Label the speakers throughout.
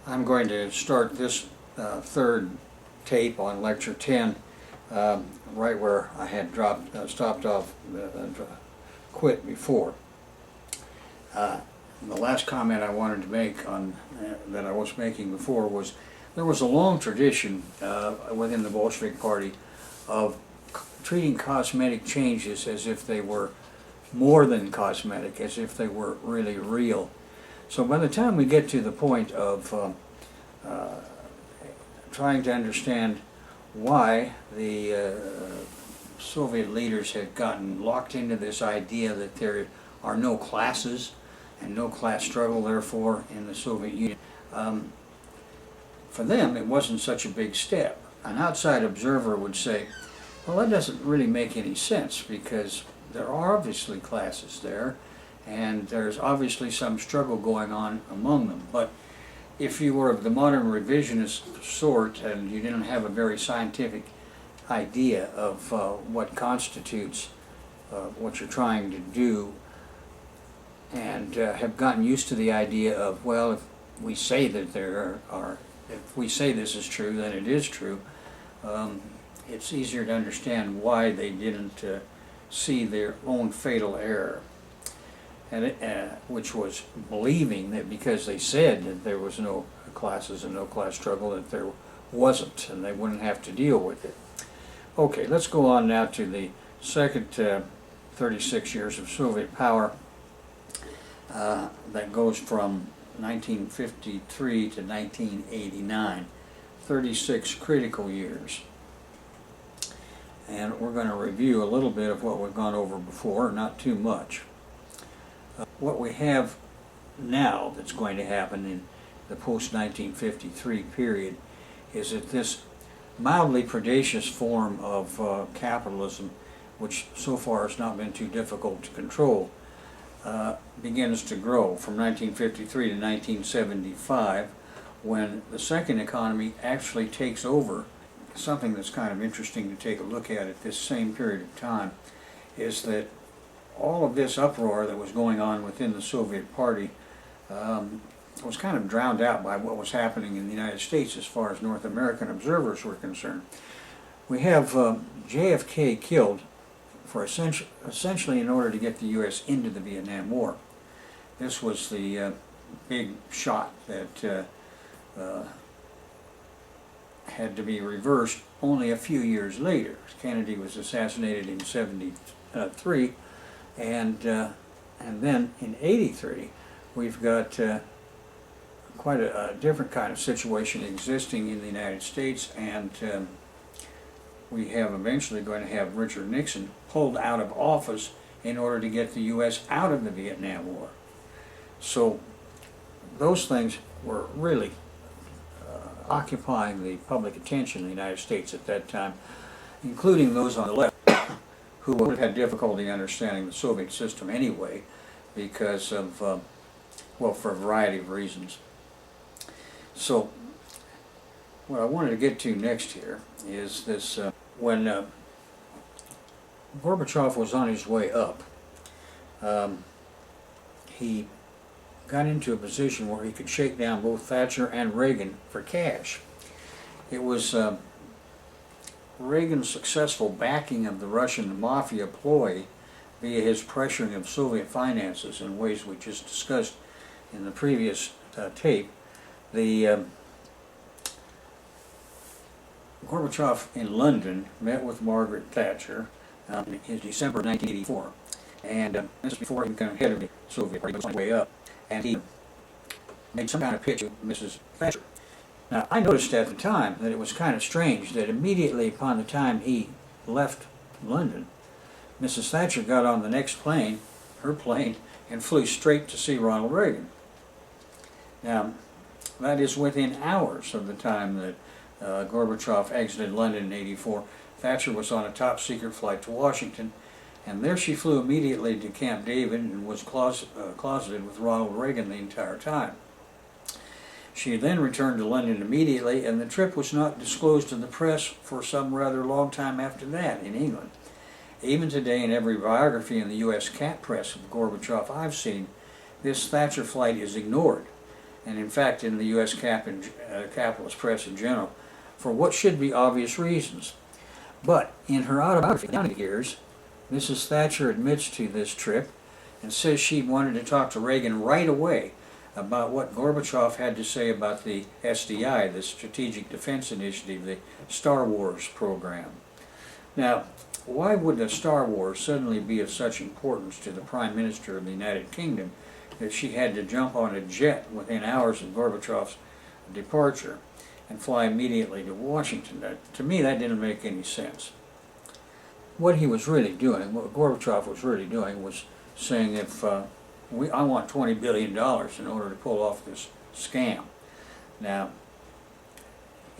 Speaker 1: I'm going to start this third tape on Lecture 10 right where I had stopped off and quit before. The last comment I wanted to make on that I was making before was there was a long tradition within the Bolshevik Party of treating cosmetic changes as if they were more than cosmetic, as if they were really real. So by the time we get to the point of trying to understand why the Soviet leaders had gotten locked into this idea that there are no classes and no class struggle therefore in the Soviet Union, for them it wasn't such a big step. An outside observer would say, well, that doesn't really make any sense because there are obviously classes there and there's obviously some struggle going on among them. But if you were of the modern revisionist sort and you didn't have a very scientific idea of what constitutes what you're trying to do, and have gotten used to the idea of, well, if we say that if we say this is true, then it is true, it's easier to understand why they didn't see their own fatal error, and which was believing that because they said that there was no classes and no class struggle, that there wasn't, and they wouldn't have to deal with it. Okay, let's go on now to the second 36 years of Soviet power. That goes from 1953 to 1989, 36 critical years. And we're going to review a little bit of what we've gone over before, not too much. What we have now that's going to happen in the post-1953 period is that this mildly predacious form of capitalism, which so far has not been too difficult to control, begins to grow from 1953 to 1975, when the second economy actually takes over. Something that's kind of interesting to take a look at this same period of time is that all of this uproar that was going on within the Soviet Party was kind of drowned out by what was happening in the United States as far as North American observers were concerned. We have JFK killed for essentially in order to get the U.S. into the Vietnam War. This was the big shot that had to be reversed only a few years later. Kennedy was assassinated in '73, and then in '83 we've got quite a different kind of situation existing in the United States, and we have eventually going to have Richard Nixon pulled out of office in order to get the U.S. out of the Vietnam War. So those things were really occupying the public attention in the United States at that time, including those on the left who would have had difficulty understanding the Soviet system anyway because of, well, for a variety of reasons. So what I wanted to get to next here is this, when Gorbachev was on his way up, he got into a position where he could shake down both Thatcher and Reagan for cash. It was Reagan's successful backing of the Russian mafia ploy via his pressuring of Soviet finances in ways we just discussed in the previous tape. The Gorbachev in London met with Margaret Thatcher in December 1984, and this is before he became head of the Soviet Party. He was on his way up, and he made some kind of pitch to Mrs. Thatcher. Now, I noticed at the time that it was kind of strange that immediately upon the time he left London, Mrs. Thatcher got on the next plane, her plane, and flew straight to see Ronald Reagan. Now, that is within hours of the time that Gorbachev exited London in '84. Thatcher was on a top-secret flight to Washington, and there she flew immediately to Camp David and was closeted with Ronald Reagan the entire time. She then returned to London immediately, and the trip was not disclosed to the press for some rather long time after that in England. Even today, in every biography in the U.S. cat press of Gorbachev I've seen, this Thatcher flight is ignored. and in fact in the U.S. capitalist press in general, for what should be obvious reasons. But in her autobiography, Down the Years, Mrs. Thatcher admits to this trip and says she wanted to talk to Reagan right away about what Gorbachev had to say about the SDI, the Strategic Defense Initiative, the Star Wars program. Now, why would the Star Wars suddenly be of such importance to the Prime Minister of the United Kingdom that she had to jump on a jet within hours of Gorbachev's departure and fly immediately to Washington? To me, that didn't make any sense. What he was really doing, what Gorbachev was really doing, was saying, if I want $20 billion in order to pull off this scam. Now,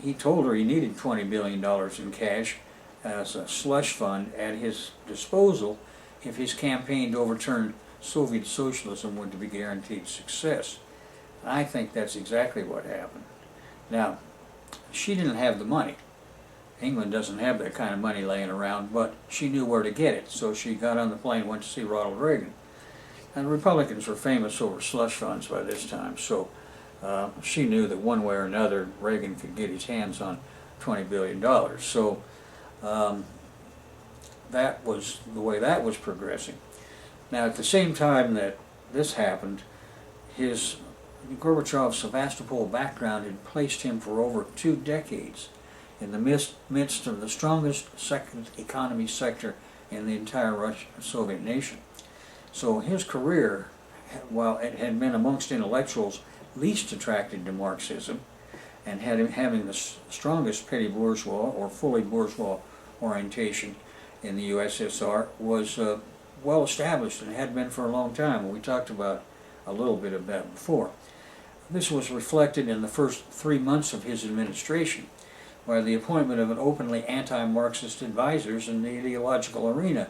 Speaker 1: he told her he needed $20 billion in cash as a slush fund at his disposal if his campaign to overturn Soviet socialism would be guaranteed success. I think that's exactly what happened. Now, she didn't have the money. England doesn't have that kind of money laying around, but she knew where to get it, so she got on the plane and went to see Ronald Reagan. And the Republicans were famous over slush funds by this time, so she knew that one way or another Reagan could get his hands on $20 billion. So that was the way that was progressing. Now, at the same time that this happened, Gorbachev's Sevastopol background had placed him for over 2 decades in the midst of the strongest second economy sector in the entire Soviet nation. So his career, while it had been amongst intellectuals least attracted to Marxism, and had him having the strongest petty bourgeois or fully bourgeois orientation in the USSR, was well established and had been for a long time. We talked about a little bit of that before. This was reflected in the first 3 months of his administration by the appointment of an openly anti-Marxist advisors in the ideological arena,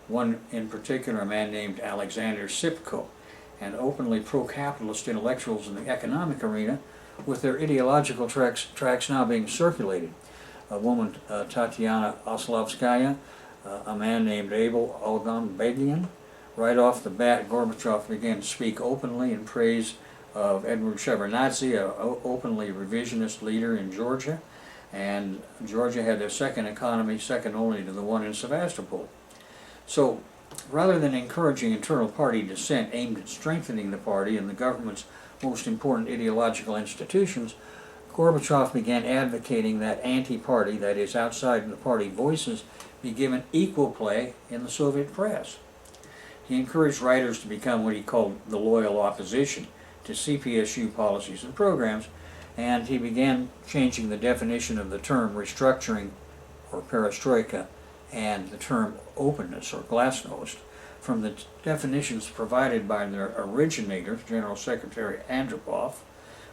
Speaker 1: one in particular, a man named Alexander Sipko, and openly pro-capitalist intellectuals in the economic arena, with their ideological tracks now being circulated. A woman, Tatiana Oslovskaya, a man named Abel Algonbagian. Right off the bat, Gorbachev began to speak openly in praise of Edward Shevardnadze, an openly revisionist leader in Georgia, and Georgia had their second economy, second only to the one in Sevastopol. So, rather than encouraging internal party dissent aimed at strengthening the party and the government's most important ideological institutions, Gorbachev began advocating that anti-party, that is, outside the party voices, be given equal play in the Soviet press. He encouraged writers to become what he called the loyal opposition to CPSU policies and programs, and he began changing the definition of the term restructuring or perestroika and the term openness or glasnost from the definitions provided by their originators, General Secretary Andropov,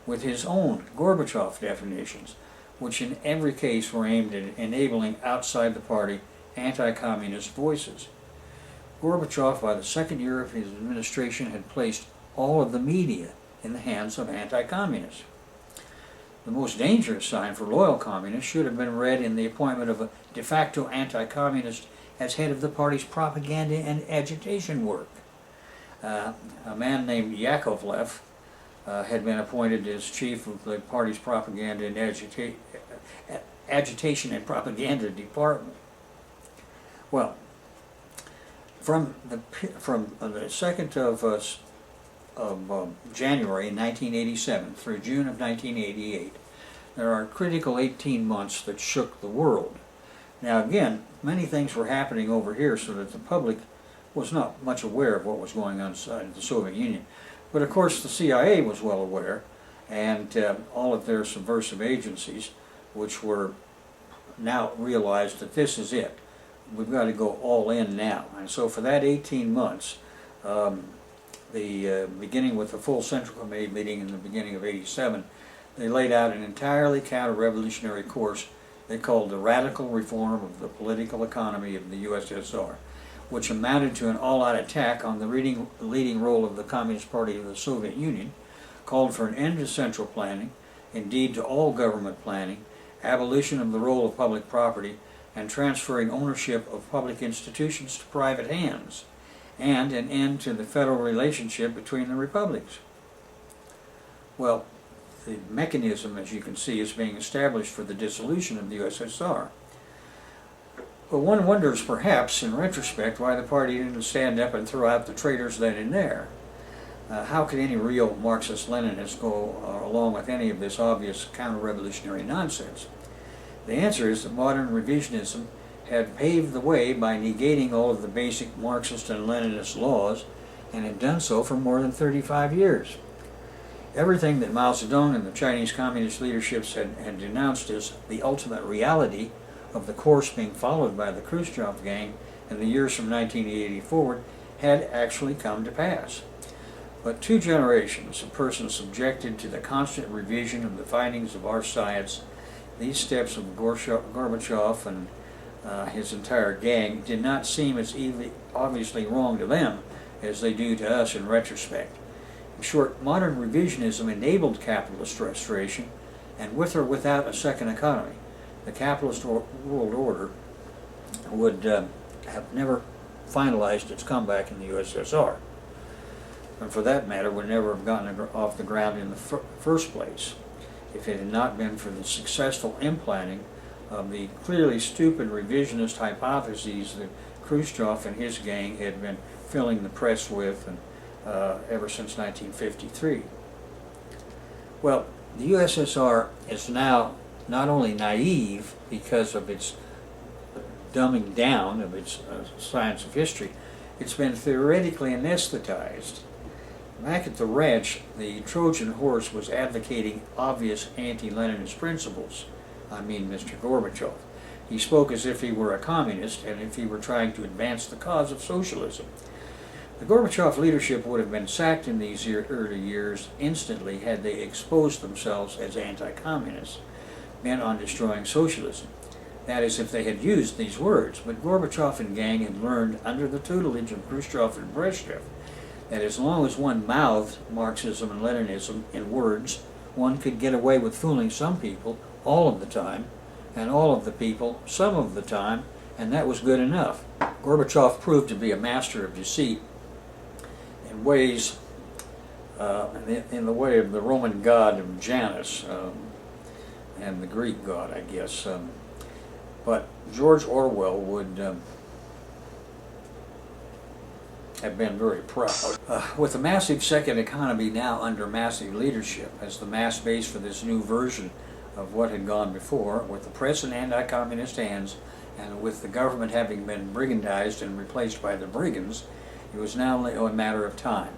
Speaker 1: with his own Gorbachev definitions, which in every case were aimed at enabling outside the party anti-communist voices. Gorbachev, by the second year of his administration, had placed all of the media in the hands of anti-communists. The most dangerous sign for loyal communists should have been read in the appointment of a de facto anti-communist as head of the party's propaganda and agitation work. A man named Yakovlev had been appointed as chief of the party's propaganda and agitation and propaganda department. Well, from the 2nd of January 1987 through June of 1988, there are critical 18 months that shook the world. Now again, many things were happening over here so that the public was not much aware of what was going on inside the Soviet Union. But of course the CIA was well aware, and all of their subversive agencies, which were now realized that this is it. We've got to go all in now. And so for that 18 months, beginning with the full Central Committee meeting in the beginning of '87, they laid out an entirely counter-revolutionary course they called the radical reform of the political economy of the USSR, which amounted to an all-out attack on the leading role of the Communist Party of the Soviet Union, called for an end to central planning, indeed to all government planning, abolition of the role of public property, and transferring ownership of public institutions to private hands, and an end to the federal relationship between the republics. Well, the mechanism, as you can see, is being established for the dissolution of the USSR. But one wonders, perhaps, in retrospect, why the party didn't stand up and throw out the traitors then and there. How could any real Marxist-Leninist go along with any of this obvious counter-revolutionary nonsense? The answer is that modern revisionism had paved the way by negating all of the basic Marxist and Leninist laws, and had done so for more than 35 years. Everything that Mao Zedong and the Chinese Communist leaderships had denounced as the ultimate reality of the course being followed by the Khrushchev gang in the years from 1980 forward had actually come to pass. But 2 generations of persons subjected to the constant revision of the findings of our science, these steps of Gorbachev and his entire gang did not seem as obviously wrong to them as they do to us in retrospect. In short, modern revisionism enabled capitalist restoration, and with or without a second economy, the capitalist world order would have never finalized its comeback in the USSR. And for that matter, would never have gotten off the ground in the first place if it had not been for the successful implanting of the clearly stupid revisionist hypotheses that Khrushchev and his gang had been filling the press with ever since 1953. Well, the USSR is now not only naive because of its dumbing down of its science of history, it's been theoretically anesthetized. Back at the ranch, the Trojan horse was advocating obvious anti-Leninist principles. I mean Mr. Gorbachev. He spoke as if he were a communist and if he were trying to advance the cause of socialism. The Gorbachev leadership would have been sacked in these early years instantly had they exposed themselves as anti-communists, bent on destroying socialism. That is, if they had used these words. But Gorbachev and gang had learned under the tutelage of Khrushchev and Brezhnev that as long as one mouthed Marxism and Leninism in words, one could get away with fooling some people all of the time, and all of the people some of the time, and that was good enough. Gorbachev proved to be a master of deceit in ways, in the way of the Roman god of Janus, and the Greek god, I guess. But George Orwell would have been very proud. With the massive second economy now under massive leadership as the mass base for this new version of what had gone before, with the press in anti-communist hands, and with the government having been brigandized and replaced by the brigands, it was now only a matter of time.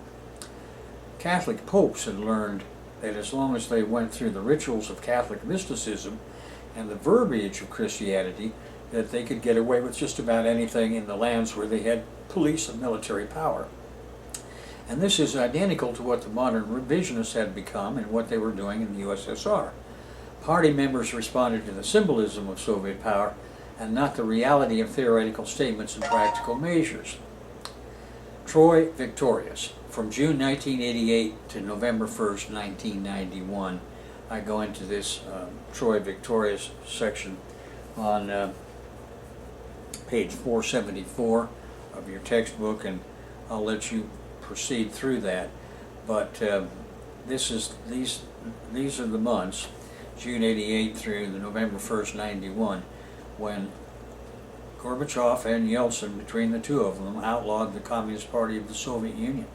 Speaker 1: Catholic popes had learned that as long as they went through the rituals of Catholic mysticism and the verbiage of Christianity, that they could get away with just about anything in the lands where they had police and military power. And this is identical to what the modern revisionists had become and what they were doing in the USSR. Party members responded to the symbolism of Soviet power and not the reality of theoretical statements and practical measures. Troy Victorious. From June 1988 to November 1st, 1991, I go into this Troy Victorious section on page 474 of your textbook, and I'll let you proceed through that. But these are the months, June 88 through the November 1st, 91, when Gorbachev and Yeltsin, between the two of them, outlawed the Communist Party of the Soviet Union.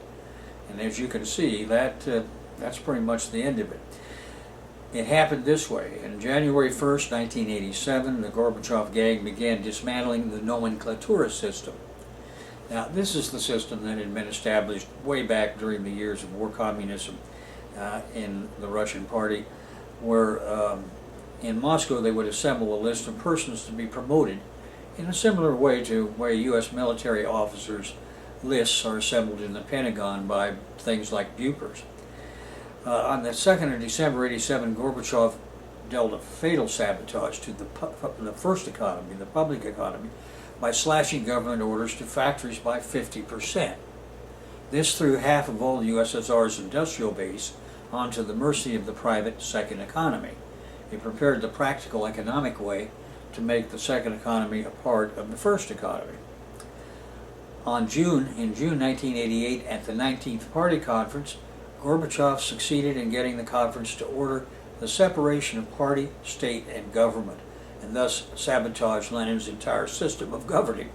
Speaker 1: And as you can see, that's pretty much the end of it. It happened this way. On January 1st, 1987, the Gorbachev gang began dismantling the nomenklatura system. Now, this is the system that had been established way back during the years of war communism in the Russian Party, where in Moscow they would assemble a list of persons to be promoted in a similar way to where U.S. military officers' lists are assembled in the Pentagon by things like Bupers. On the 2nd of December 87, Gorbachev dealt a fatal sabotage to the first economy, the public economy, by slashing government orders to factories by 50%. This threw half of all the USSR's industrial base onto the mercy of the private second economy. It prepared the practical economic way to make the second economy a part of the first economy. In June 1988, at the 19th Party Conference, Gorbachev succeeded in getting the conference to order the separation of party, state, and government, and thus sabotage Lenin's entire system of governing.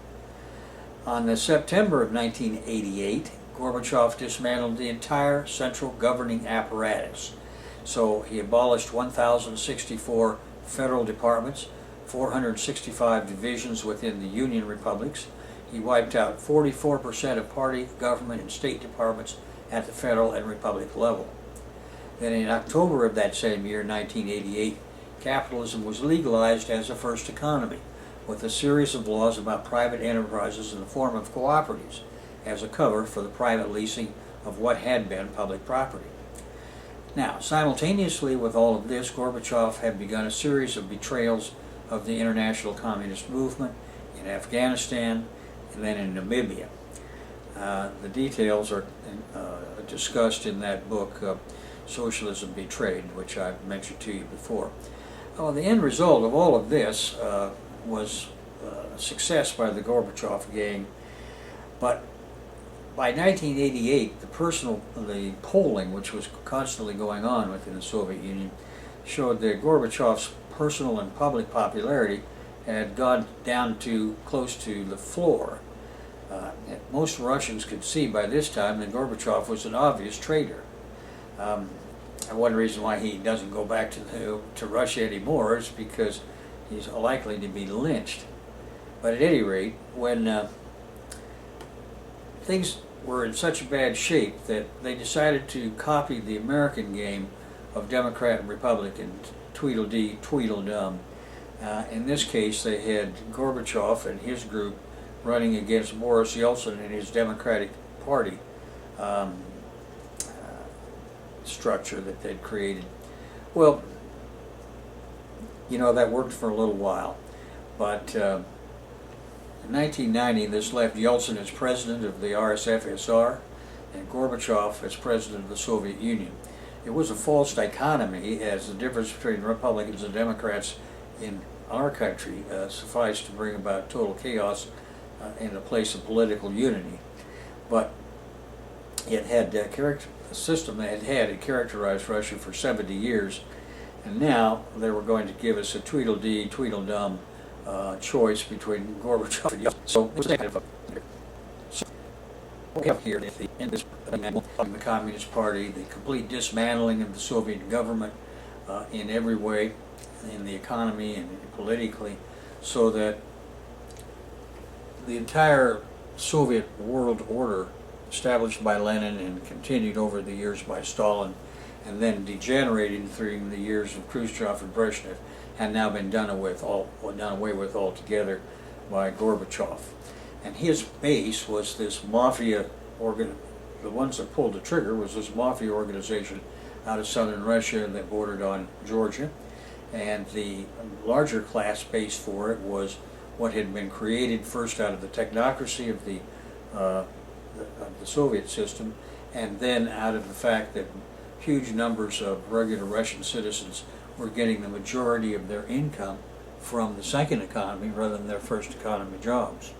Speaker 1: On the September of 1988, Gorbachev dismantled the entire central governing apparatus. So he abolished 1,064 federal departments, 465 divisions within the Union republics. He wiped out 44% of party, government, and state departments at the federal and republic level. Then in October of that same year, 1988, capitalism was legalized as a first economy, with a series of laws about private enterprises in the form of cooperatives as a cover for the private leasing of what had been public property. Now, simultaneously with all of this, Gorbachev had begun a series of betrayals of the international communist movement in Afghanistan and then in Namibia. The details are discussed in that book, Socialism Betrayed, which I've mentioned to you before. The end result of all of this was success by the Gorbachev gang, but by 1988, the polling, which was constantly going on within the Soviet Union, showed that Gorbachev's personal and public popularity had gone down to close to the floor. Most Russians could see by this time that Gorbachev was an obvious traitor. One reason why he doesn't go back to Russia anymore is because he's likely to be lynched. But at any rate, when things were in such bad shape that they decided to copy the American game of Democrat and Republican, Tweedledee, Tweedledum. In this case, they had Gorbachev and his group running against Boris Yeltsin and his Democratic Party structure that they'd created. Well, you know, that worked for a little while, but in 1990, this left Yeltsin as president of the RSFSR and Gorbachev as president of the Soviet Union. It was a false dichotomy, as the difference between Republicans and Democrats in our country sufficed to bring about total chaos in a place of political unity. But it had the system that had characterized Russia for 70 years, and now they were going to give us a Tweedledee, Tweedledum choice between Gorbachev and Yeltsin. So it was kind of we have here at the end of the Communist Party, the complete dismantling of the Soviet government in every way, in the economy and politically, so that the entire Soviet world order established by Lenin and continued over the years by Stalin, and then degenerating through the years of Khrushchev and Brezhnev, had now been done away with altogether by Gorbachev. And his base was this mafia the ones that pulled the trigger was this mafia organization out of southern Russia that bordered on Georgia, and the larger class base for it was what had been created first out of the technocracy of the Soviet system, and then out of the fact that huge numbers of regular Russian citizens were getting the majority of their income from the second economy rather than their first economy jobs.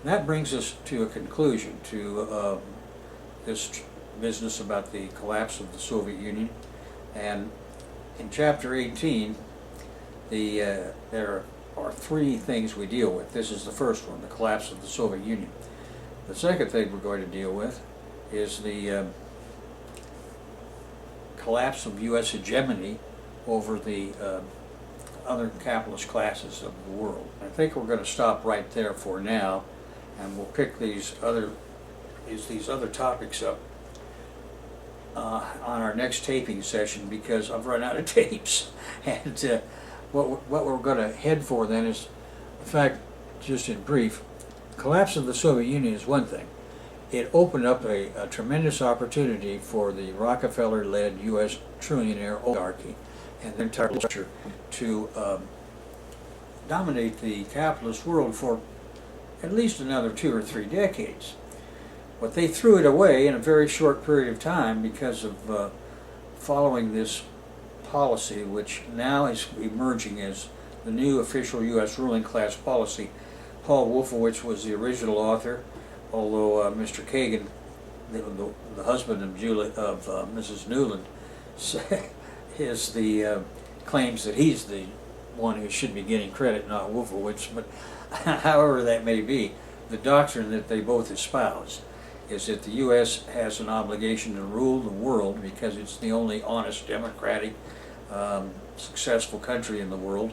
Speaker 1: And that brings us to a conclusion to this business about the collapse of the Soviet Union. And in Chapter 18, there are three things we deal with. This is the first one, the collapse of the Soviet Union. The second thing we're going to deal with is the collapse of U.S. hegemony over the other capitalist classes of the world. I think we're going to stop right there for now, and we'll pick these other topics up on our next taping session, because I've run out of tapes. And what we're going to head for then is, in fact, just in brief, collapse of the Soviet Union is one thing. It opened up a tremendous opportunity for the Rockefeller-led U.S. trillionaire oligarchy and their entire culture to dominate the capitalist world for at least another 2 or 3 decades. But they threw it away in a very short period of time because of following this policy, which now is emerging as the new official U.S. ruling class policy. Paul Wolfowitz was the original author, although Mr. Kagan the husband of Mrs. Newland, is the claims that he's the one who should be getting credit, not Wolfowitz. But however that may be, the doctrine that they both espouse is that the U.S. has an obligation to rule the world because it's the only honest, democratic, successful country in the world.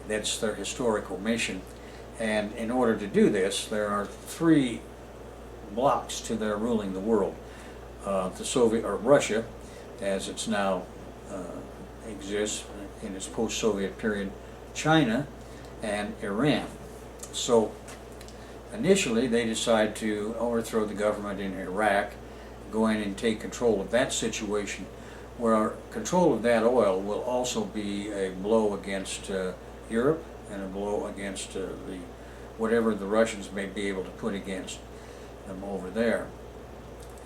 Speaker 1: That's their historical mission. And in order to do this, there are three blocks to their ruling the world. The Soviet, or Russia, as it's now exists in its post-Soviet period, China, and Iran. So initially they decide to overthrow the government in Iraq, go in and take control of that situation, where control of that oil will also be a blow against Europe and a blow against whatever the Russians may be able to put against them over there.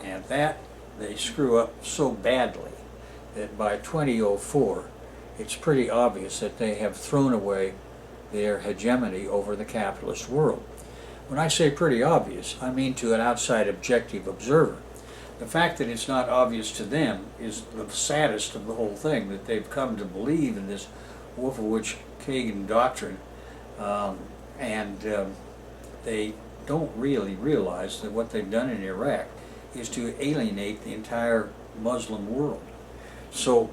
Speaker 1: And that they screw up so badly that by 2004 it's pretty obvious that they have thrown away their hegemony over the capitalist world. When I say pretty obvious, I mean to an outside objective observer. The fact that it's not obvious to them is the saddest of the whole thing, that they've come to believe in this Wolfowitz-Kagan doctrine, and they don't really realize that what they've done in Iraq is to alienate the entire Muslim world. So,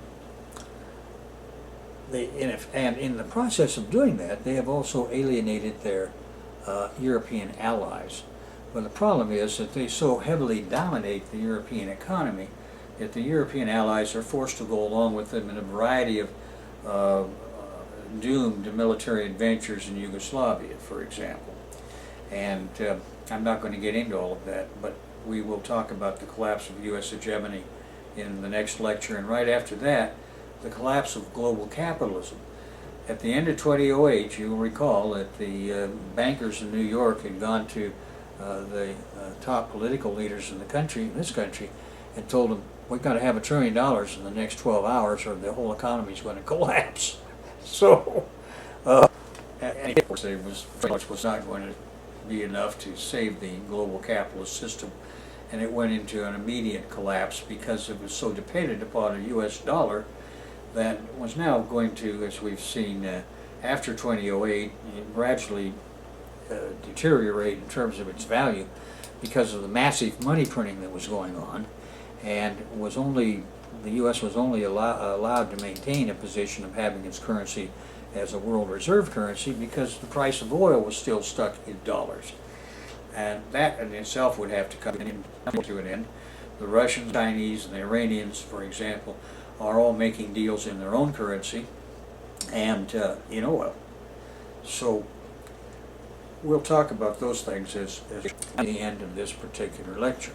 Speaker 1: and in the process of doing that, they have also alienated their European allies. But the problem is that they so heavily dominate the European economy that the European allies are forced to go along with them in a variety of doomed military adventures in Yugoslavia, for example. And I'm not going to get into all of that, but we will talk about the collapse of U.S. hegemony in the next lecture, and right after that, the collapse of global capitalism. At the end of 2008, you will recall that the bankers in New York had gone to the top political leaders in this country, and told them, we've got to have $1 trillion in the next 12 hours or the whole economy is going to collapse. So, and of course, it was not going to be enough to save the global capitalist system, and it went into an immediate collapse because it was so dependent upon a U.S. dollar that was now going to, as we've seen after 2008, gradually deteriorate in terms of its value because of the massive money printing that was going on, and the U.S. was only allowed to maintain a position of having its currency as a world reserve currency because the price of oil was still stuck in dollars. And that in itself would have to come to an end. The Russians, Chinese, and the Iranians, for example, are all making deals in their own currency and in oil. So we'll talk about those things as the end of this particular lecture.